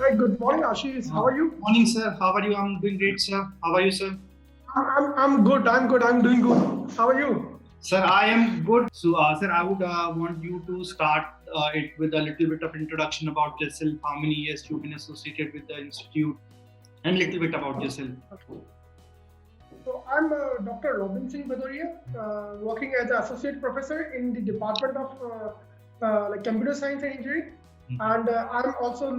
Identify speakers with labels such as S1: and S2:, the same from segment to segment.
S1: Hi, good morning, Ashish. How are you?
S2: Morning, sir. How are you? I'm doing great, sir. How are you, sir?
S1: I'm good. I'm good. I'm doing good. How are you?
S2: Sir, I am good. So, sir, I would want you to start it with a little bit of introduction about yourself, how many years you've been associated with the institute, and a little bit about yourself.
S1: Okay. So I'm Dr. Robin Singh Bhadoria, working as an associate professor in the Department of Computer Science and Engineering, and I'm also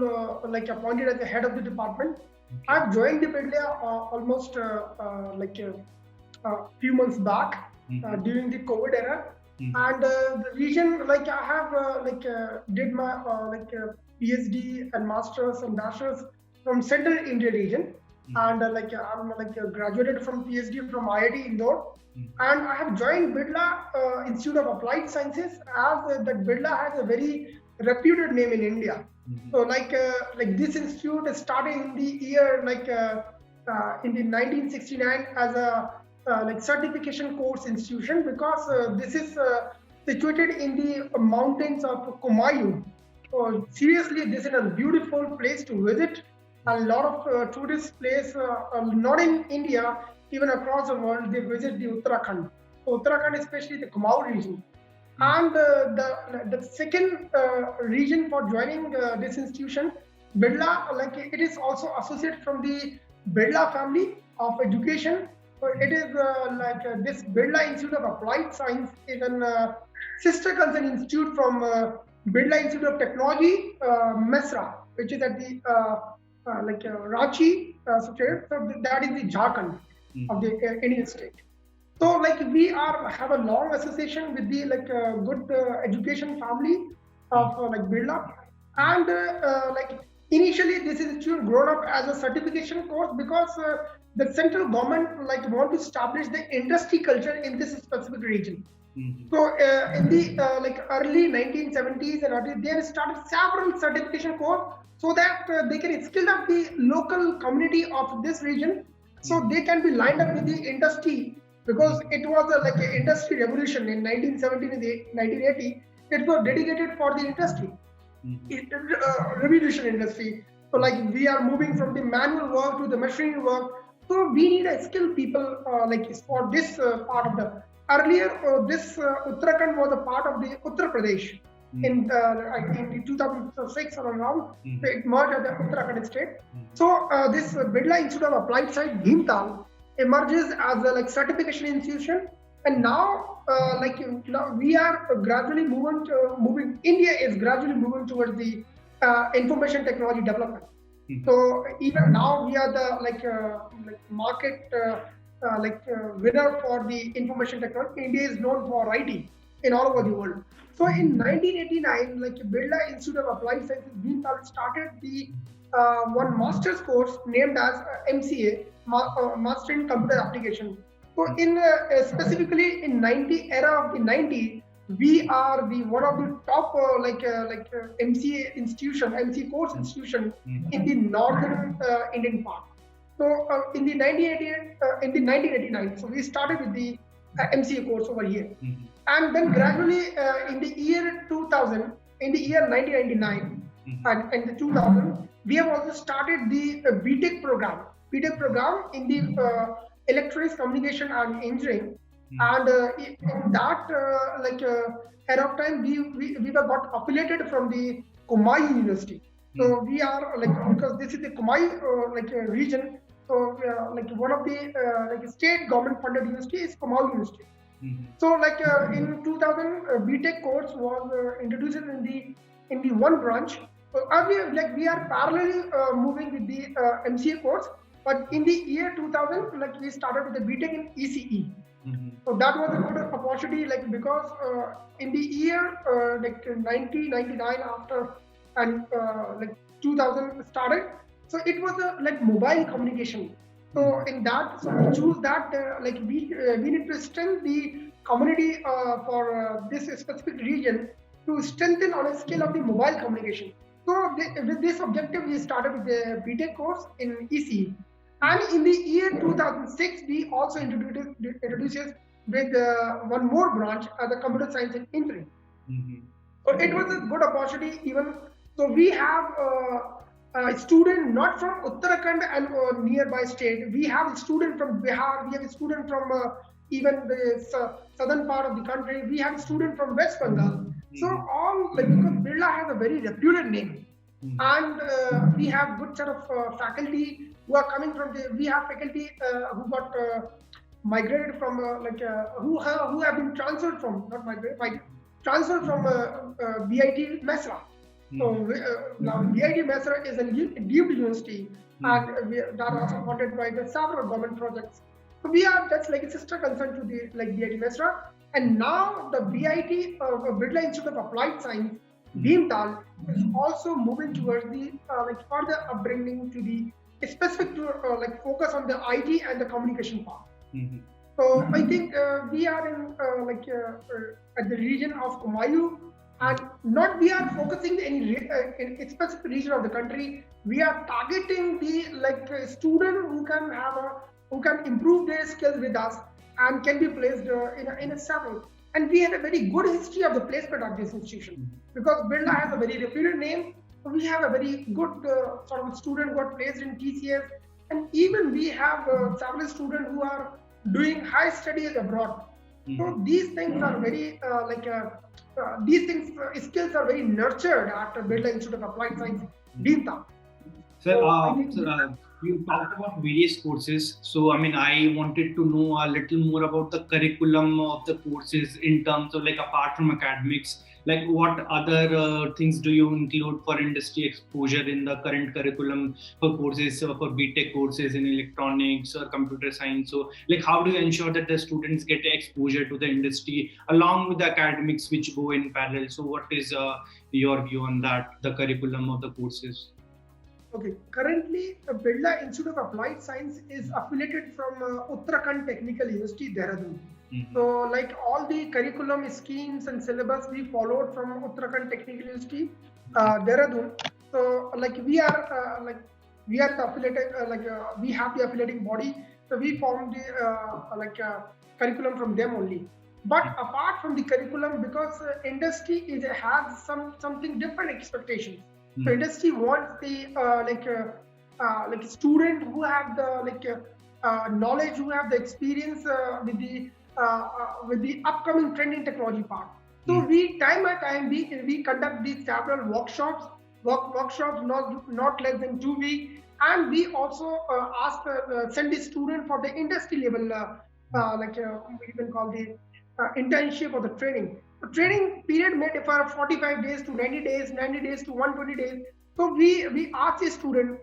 S1: appointed as the head of the department. I've joined the Bidlia almost a few months back during the COVID era, and the region I have did my PhD and masters and bachelors from Central India region, and I'm graduated from PhD from IIT Indore, and I have joined Bidla Institute of Applied Sciences as that Bidla has a very reputed name in India. So this institute started in the year in the 1969 as a certification course institution, because this is situated in the mountains of Kumayu. So seriously, this is a beautiful place to visit. A lot of tourist place, not in India, even across the world, they visit the Uttarakhand. So Uttarakhand, especially the Kumaon region. And the second region for joining this institution, Birla, it is also associated from the Birla family of education. So it is this Birla Institute of Applied Science is an sister concern institute from Birla Institute of Technology, Mesra, which is at the Ranchi state. So that is the Jharkhand of the Indian state. So we are have a long association with the good education family of Birla, and initially this institute grown up as a certification course, because the central government want to establish the industry culture in this specific region. So in the early 1970s and early, they have started several certification course so that they can skill up the local community of this region, so they can be lined up with the industry, because it was an industry revolution in 1970 and 1980. It was dedicated for the industry, revolution industry. So we are moving from the manual work to the machine work. So we need a skilled people for this part of the. Earlier, this Uttarakhand was a part of the Uttar Pradesh. In the 2006 or around, it merged as the Uttarakhand state. So this Birla Institute of Applied Science, Bhimtal, emerges as a certification institution, and now now we are gradually moving. India is gradually moving towards the information technology development. So even now we are the market winner for the information technology. India is known for IT in all over the world. So in 1989, Birla Institute of Applied Sciences, Bhimtal, started the one master's course named as MCA, Master in Computer Application. So in specifically in 90 era of the 90s, we are the one of the top MCA institution, MC course institution in the northern Indian part. So in the 1989, so we started with the MCA course over here, and then gradually in the year 2000, in the year 1999 and the 2000, we have also started the BTech program. BTech program in the electronics communication and engineering, and in that era of time, we were got affiliated from the Kumayi University. So we are because this is the Kumayi region. So one of the state government funded university is Kumayi University. So in 2000, BTech course was introduced in the one branch. So earlier, we are parallelly moving with the MCA course, but in the year 2000, we started with the BTech in ECE. So that was a good opportunity, because in the year 1999 after and 2000 started. So it was a mobile communication. So in that, so we choose that we need to strengthen the community for this specific region, to strengthen on a scale of the mobile communication. So with this objective, we started with the BTech course in ECE. And in the year 2006, we also introduces with one more branch as a computer science and engineering. So it was a good opportunity. Even so, we have student not from Uttarakhand and nearby state. We have a student from Bihar. We have a student from even the southern part of the country. We have a student from West Bengal. So all like because Birla has a very reputed name, and we have good set of faculty who are coming from the. We have faculty who got migrated from who have been transferred from not migrated, transferred from BIT Mesra. So now BIT Mesra is a deemed university, and that are supported by the several government projects. So we are just like a sister concern to the like BIT Mesra, and now the BIT Birla Institute of Applied Science, Bhimtal, is also moving towards the like further upbringing to the specific to like focus on the IT and the communication part. So I think we are in at the region of Kumayu, and not we are focusing in a specific region of the country. We are targeting the like student who can have a who can improve their skills with us and can be placed in a several. And we have a very good history of the placement of this institution because Birla has a very reputed name. So we have a very good sort of student who got placed in TCS, and even we have several students who are doing high studies abroad. So these things are very these things skills are very nurtured after Birla Institute of Applied Science, Bhimtal.
S2: Sir,
S1: So I think
S2: you talked about various courses. So, I mean, I wanted to know a little more about the curriculum of the courses in terms of like apart from academics, like what other things do you include for industry exposure in the current curriculum for courses, for BTech courses in electronics or computer science? So, like, how do you ensure that the students get exposure to the industry along with the academics which go in parallel? So, what is your view on that, the curriculum of the courses?
S1: okay, currently Birla Institute of Applied Science is affiliated from Uttarakhand Technical University, Dehradun. So, like all the curriculum schemes and syllabus we followed from Uttarakhand Technical University, Dehradun. So, we are the affiliated, we have the affiliating body. So, we formed the curriculum from them only. But apart from the curriculum, because industry has something different expectations. So industry wants the student who have the knowledge, who have the experience with the upcoming trending technology part. So we time by time we conduct these several workshops not less than 2 weeks, and we also send the student for the industry level we can call the internship or the training. The training period may differ 45 days to 90 days, 90 days to 120 days. So we ask the student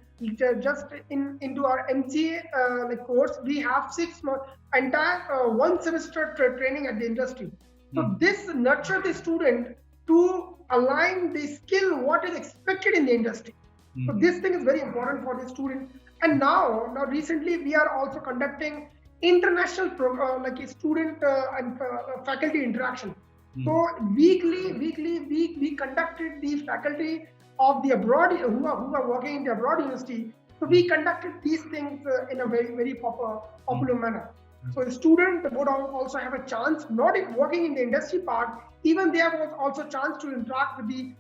S1: just into our MCA course, we have 6 months entire 1 semester training at the industry. So this nurture the student to align the skill what is expected in the industry. So this thing is very important for the student. And now recently we are also conducting international student and faculty interaction. So weekly we conducted the faculty of the abroad who are working in the abroad university. So we conducted these things in a very popular manner. So the student would also have a chance, not working in the industry part, even they have also a chance to interact with the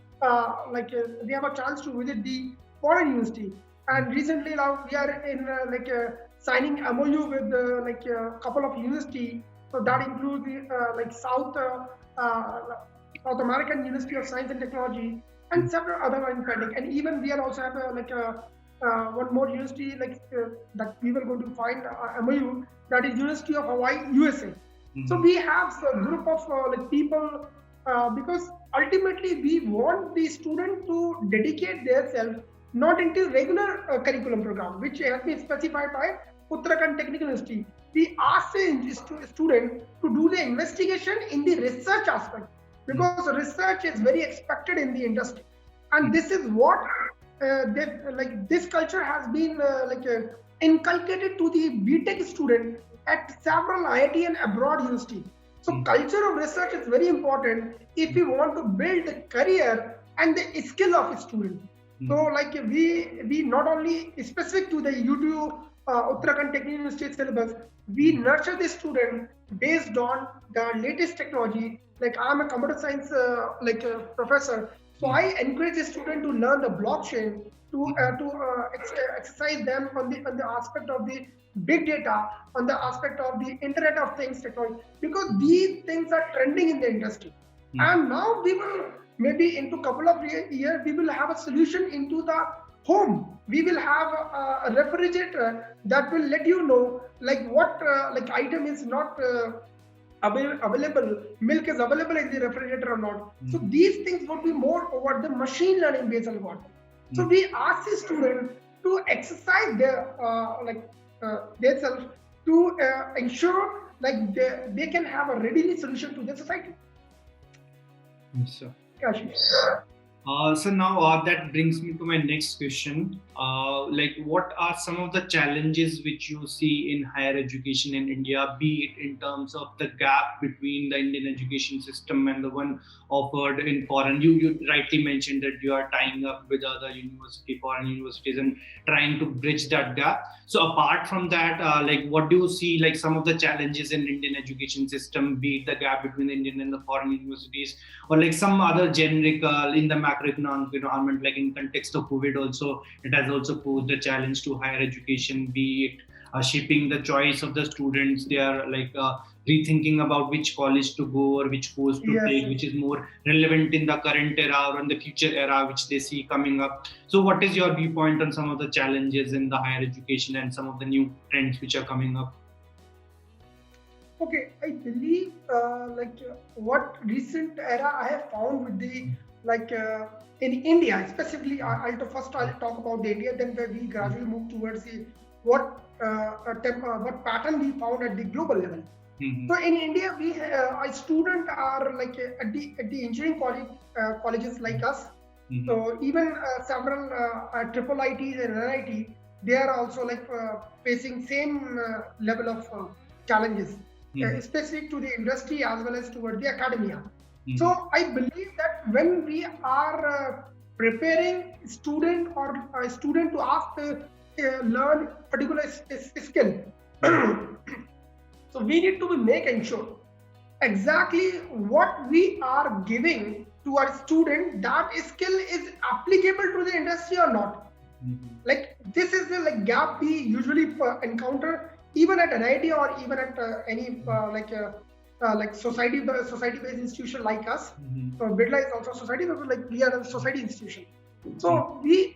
S1: they have a chance to visit the foreign university. And recently now we are in signing MOU with a couple of university. So that includes the South American University of Science and Technology and several other are pending. And even we are also have one more university that we were going to find MOU, that is University of Hawaii, USA. So we have a group of people because ultimately we want the student to dedicate themselves not into regular curriculum program, which has been specified by Uttarakhand Technical University. We ask the student to do the investigation in the research aspect, because research is very expected in the industry, and this is what this culture has been inculcated to the BTech student at several IIT and abroad university. So culture of research is very important if we want to build the career and the skill of a student. So we not only specific to the UTU Uttarakhand Technical University syllabus, we nurture the student based on the latest technology. Like I'm a computer science professor, so I encourage the student to learn the blockchain, exercise them on the aspect of the big data, on the aspect of the Internet of Things technology, because these things are trending in the industry. And now we will, maybe into couple of years, we will have a solution into the home. We will have a refrigerator that will let you know like what like item is not available, milk is available in the refrigerator or not. So these things would be more over the machine learning based algorithm. So we ask the student to exercise their themselves to ensure like they can have a readily solution to the society.
S2: Yes, sir.
S1: Kashish.
S2: So now that brings me to my next question. Like, what are some of the challenges which you see in higher education in India, be it in terms of the gap between the Indian education system and the one offered in foreign? You rightly mentioned that you are tying up with other foreign universities, and trying to bridge that gap. So apart from that, like, what do you see like some of the challenges in Indian education system, be it the gap between the Indian and the foreign universities, or like some other generic in the macroeconomic environment, like in context of COVID also, it has also posed a challenge to higher education, be it shaping the choice of the students. They are like rethinking about which college to go or which course to
S1: Yes.
S2: take, which is more relevant in the current era or in the future era, which they see coming up. So what is your viewpoint on some of the challenges in the higher education and some of the new trends which are coming up?
S1: Okay, I believe what recent era I have found with the like in India specifically. I'll talk about the India, then where we gradually move towards the what pattern we found at the global level.
S2: Mhm.
S1: So in India, we a student are like at the engineering colleges like us.
S2: Mhm.
S1: So even several triple ITs and NIT, they are also like facing same level of challenges,
S2: Mhm.
S1: specific to the industry as well as toward the academia.
S2: Mhm.
S1: So I believe that when we are preparing student or a student to ask learn particular skill, so we need to be making sure exactly what we are giving to our student, that skill is applicable to the industry or not.
S2: Mhm.
S1: Like this is the like gap we usually encounter even at NIT or even at any like society based institution like us.
S2: Mhm.
S1: So Birla is also society, but like we are a society institution. So we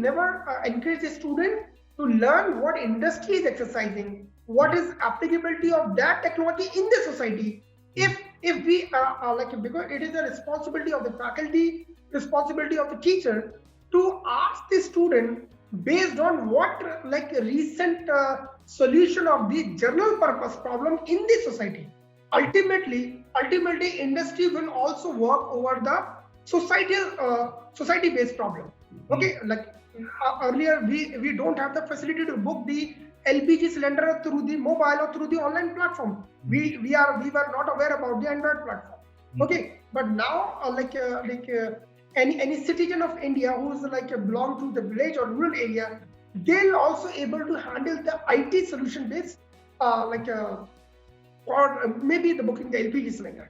S1: never encourage the student to learn what industry is exercising, what is applicability of that technology in the society. If we are like, because it is the responsibility of the faculty, responsibility of the teacher to ask the student based on what like recent solution of the general purpose problem in the society. Ultimately industry will also work over the society based problem. Okay, like earlier we don't have the facility to book the LPG cylinder through the mobile or through the online platform. We were not aware about the Android platform. Okay, but now any citizen of India who is like belong to the village or rural area, they'll also able to handle the IT solution based or maybe the booking the LPG cylinder.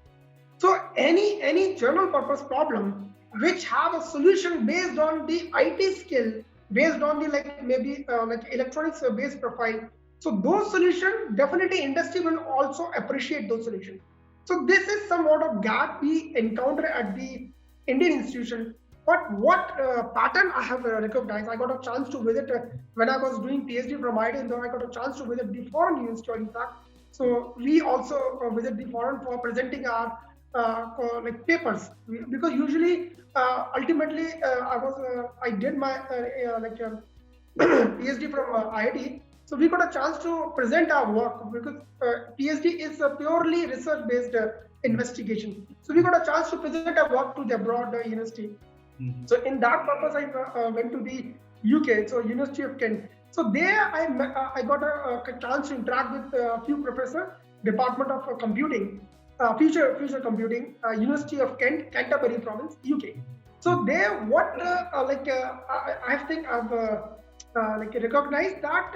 S1: So any general purpose problem which have a solution based on the IT skill, based on the like maybe like electronics based profile. So those solutions definitely industry will also appreciate those solutions. So this is somewhat of gap we encounter at the Indian institution. But what pattern I have recognized, I got a chance to visit when I was doing PhD from IIT, and then I got a chance to visit the foreign university in fact. So we also visit the foreign for presenting our like papers, because usually ultimately I did my PhD from IIT. So we got a chance to present our work because PhD is a purely research based investigation. So we got a chance to present our work to the abroad university.
S2: Mhm.
S1: So in that purpose, I went to the UK, so University of Kent. So there I got a chance to interact with a few professors, Department of Computing, future computing, University of Kent, Canterbury province, UK. So there, what I think I've like recognized that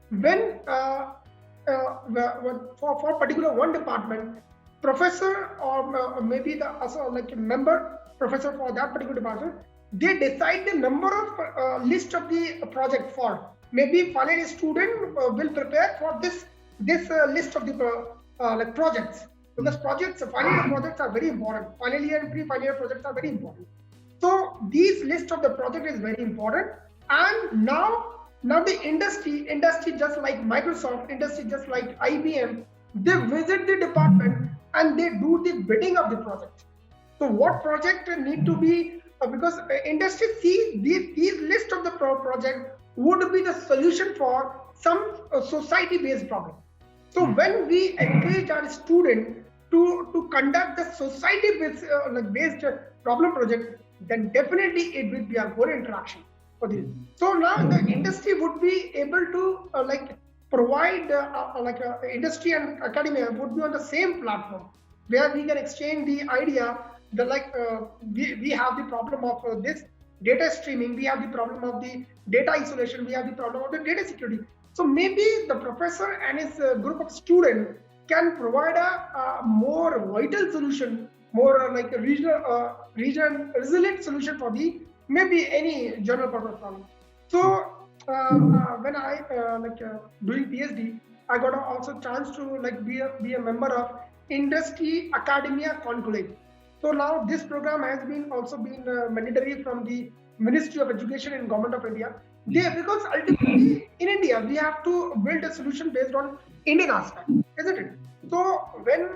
S1: when for particular one department, professor or maybe the also like a member professor for that particular department, they decide the number of list of the project for. Maybe finally student will prepare for this list of the like projects, because projects final year projects are very important. Final year and pre-final year projects are very important. So these list of the project is very important. And now the industry just like Microsoft, industry just like IBM, they visit the department and they do the bidding of the project. So what project need to be, because industry sees these list of the project would be the solution for some society based problem. So when we encourage our student to conduct the society based based problem project, then definitely it will be a good interaction for this. So now the industry would be able to provide industry and academia would be on the same platform, where we can exchange the idea. The we have the problem of this data streaming, we have the problem of the data isolation, we have the problem of the data security. So maybe the professor and his group of students can provide a more vital solution, more like a region resilient solution for the maybe any general purpose problem. So when I doing PhD, I got also chance to be a member of Industry Academia Conclave. So now this program has been also been mandatory from the Ministry of Education and Government of India. Because ultimately in India we have to build a solution based on Indian aspect, isn't it? So when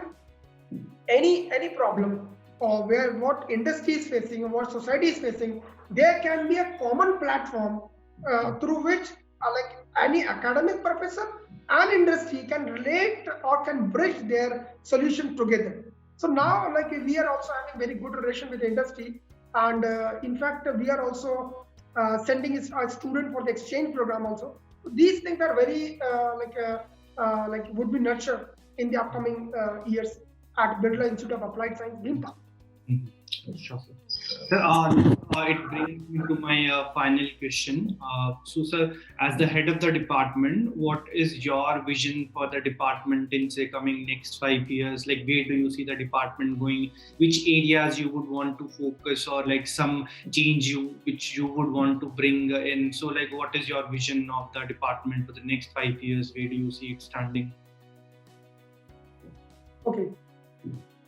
S1: any problem or where what industry is facing or what society is facing, there can be a common platform through which any academic professor and industry can relate or can bridge their solution together. So now we are also having very good relation with the industry, and in fact we are also sending a student for the exchange program also. So these things are very would be nurtured in the upcoming years at Birla Institute of Applied Science, Bhimtal.
S2: Sure, sir. Sir, it brings me to my final question. So, sir, as the head of the department, what is your vision for the department in, say, coming next 5 years? Like, where do you see the department going? Which areas you would want to focus, or like some change which you would want to bring in? So, like, what is your vision of the department for the next 5 years? Where do you see it standing?
S1: Okay.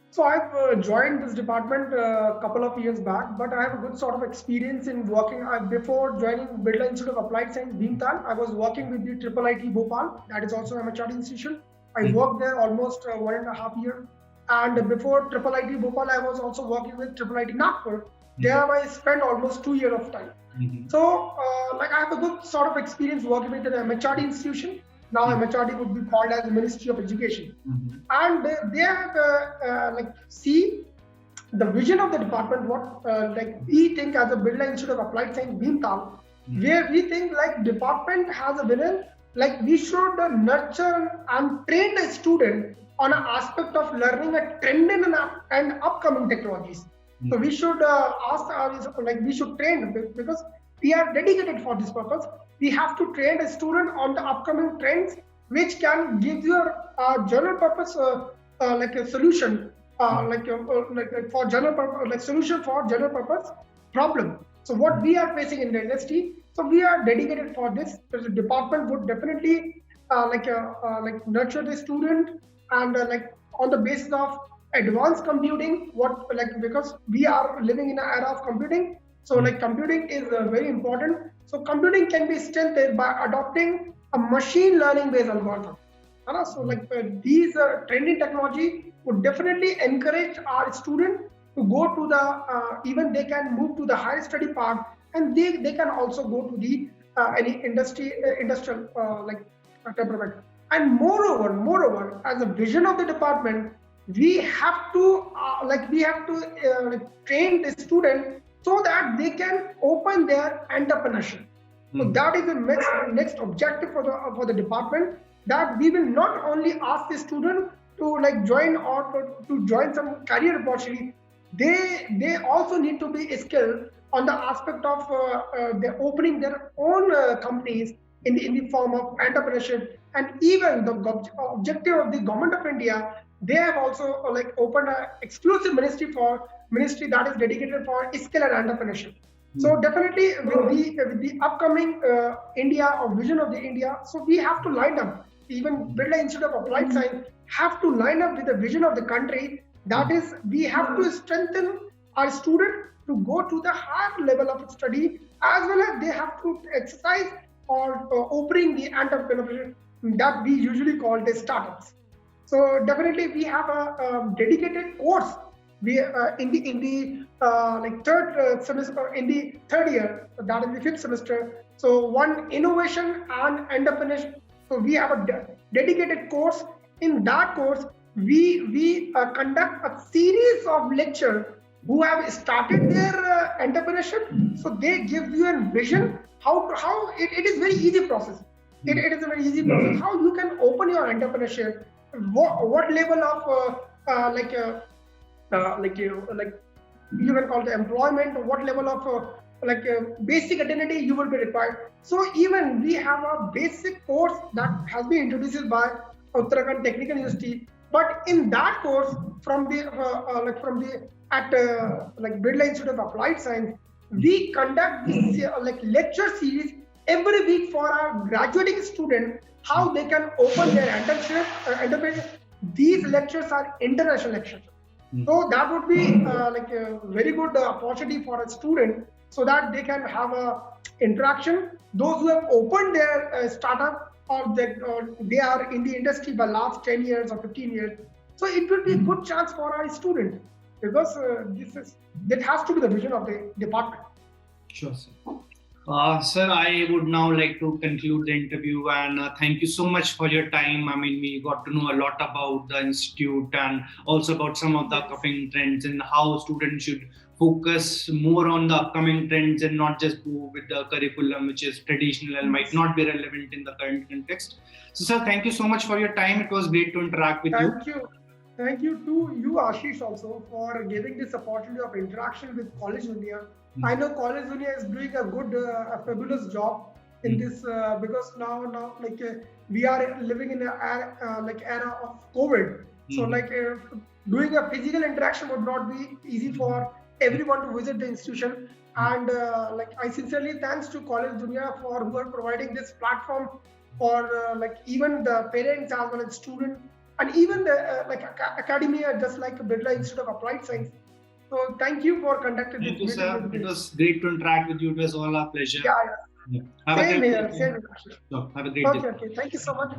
S1: So I've joined this department a couple of years back, but I have a good sort of experience in working. Before joining Birla Institute of Applied Science, Bhimtal, I was working with the IIIT Bhopal, that is also a MHRD institution. I worked there almost 1.5 years. And before IIIT Bhopal, I was also working with IIIT Nagpur. There I spent almost 2 years of time. So I have a good sort of experience working with an MHRD institution. Now MHRD would be called as the Ministry of Education. And they have see the vision of the department, what we think as a Birla Institute of Applied Science, Bhimtal, where we think department has a vision, we should nurture and train the student on an aspect of learning a trend and upcoming technologies. So we should we should train, because we are dedicated for this purpose. We have to train a student on the upcoming trends, which can give you a general purpose a solution for general purpose, solution for general purpose problem. So what we are facing in the industry, so we are dedicated for this. So the department would definitely nurture the student, and on the basis of advanced computing, because we are living in an era of computing. So computing is very important. So computing can be strengthened by adopting a machine learning based algorithm. So these trending technology would definitely encourage our student to go to the even they can move to the higher study part, and they can also go to the any industrial temperament. And moreover, as a vision of the department, we have to train the student so that they can open their entrepreneurship. So that is the next objective for the department, that we will not only ask the student to join or to join some career opportunity. They also need to be skilled on the aspect of they're opening their own companies in the form of entrepreneurship. And even the objective of the Government of India, they have also opened an exclusive ministry that is dedicated for skill and entrepreneurship. So definitely with the upcoming India or vision of the India, so we have to line up. Even Birla Institute of Applied Science have to line up with the vision of the country. That is, we have to strengthen our student to go to the higher level of study, as well as they have to exercise or opening the entrepreneurship that we usually call the startups. So definitely we have a dedicated course. We in the like third semester, in the third year, that is the fifth semester. So one innovation and entrepreneurship. So we have a dedicated course. In that course, we conduct a series of lectures who have started their entrepreneurship. So they give you a vision how it is very easy process. It is a very easy process how you can open your entrepreneurship. What level of like you can call the employment, what level of basic identity you will be required. So even we have a basic course that has been introduced by Uttarakhand Technical University. But in that course, from the Birla Institute of Applied Science, we conduct this lecture series every week for our graduating students, how they can open their entrepreneurship. These lectures are international lectures. So that would be a very good opportunity for a student, so that they can have a interaction. Those who have opened their startup, or they are in the industry by last 10 years or 15 years. So it will be a good chance for our student, because that has to be the vision of the department.
S2: Sure, sir. Sir, I would now like to conclude the interview, and thank you so much for your time. I mean, we got to know a lot about the institute and also about some of the upcoming trends and how students should focus more on the upcoming trends and not just go with the curriculum which is traditional and might not be relevant in the current context. So, sir, thank you so much for your time. It was great to interact with you.
S1: Thank you. Thank you to you, Ashish, also for giving this opportunity of interaction with College Dunia. I know College Dunia is doing a good, a fabulous job in this because now we are living in a era of COVID. So doing a physical interaction would not be easy for everyone to visit the institution. And I sincerely thanks to College Dunia for who are providing this platform for even the parents as well as students, and even the academia, just like Birla Institute of Applied Science. So thank you for conducting this
S2: meeting. Thank you, sir. It was great to interact with you. It was all our pleasure.
S1: Yeah.
S2: Have
S1: Same
S2: a great
S1: here.
S2: day.
S1: Same here.
S2: Have a great day.
S1: Okay. Thank you so much.